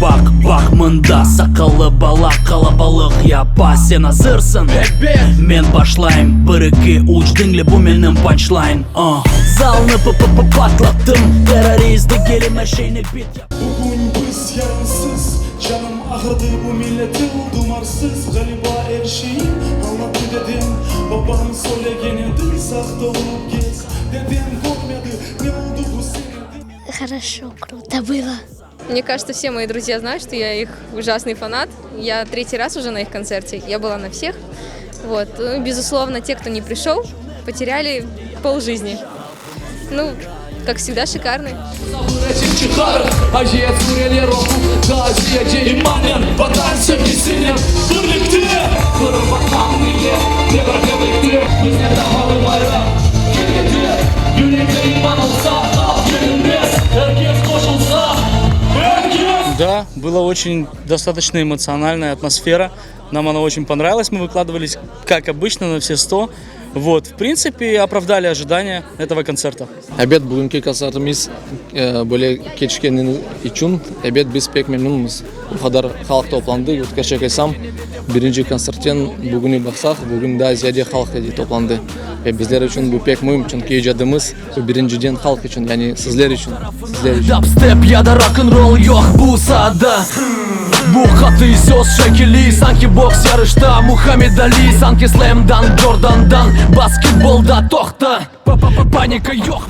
бак мында сақалы бала қалабалық япа сен азырсың мен башлайм 1-2-3 діңле бұл менің панчлайн залны патлаттым террористі келеме шейнек бит. Бүгін біз ярымсыз жаным ағырды бұл миллеті думарсыз ғалиба әршейін алматы дедем бабам сөйлеген еді сақты ұлып кез дедем көрмеді не болды бұл сенеді. Хорошо, круто было. Мне кажется, все мои друзья знают, что я их ужасный фанат. Я 3-й раз уже на их концерте. Я была на всех. Вот. Ну, безусловно, те, кто не пришел, потеряли полжизни. Ну, как всегда, шикарный. Да, была очень достаточно эмоциональная атмосфера. Нам она очень понравилась. Мы выкладывались, как обычно, на все 100. Вот, в принципе, оправдали ожидания этого концерта. Обед бүгінгі концертіміз бөле кешкенін үшін обед біз пек мемнунмыз. Қадар халық топланды. Өткәшек айсам, бірінші концерттен бүгіні бақсақ, бүгін да зияде халық еді топланды. Біздер үшін бұл пек мұйым, чөнки ижадымыз біріншіден халық үшін, яғни сіздер үшін. Дабстеп, яда рок-н-ролл yok Busa'da. Bu katı söz şekili sanki boks yarışta Muhammed Ali sanki Slam'dan Jordan'dan Basketbolda tohta Panika yok.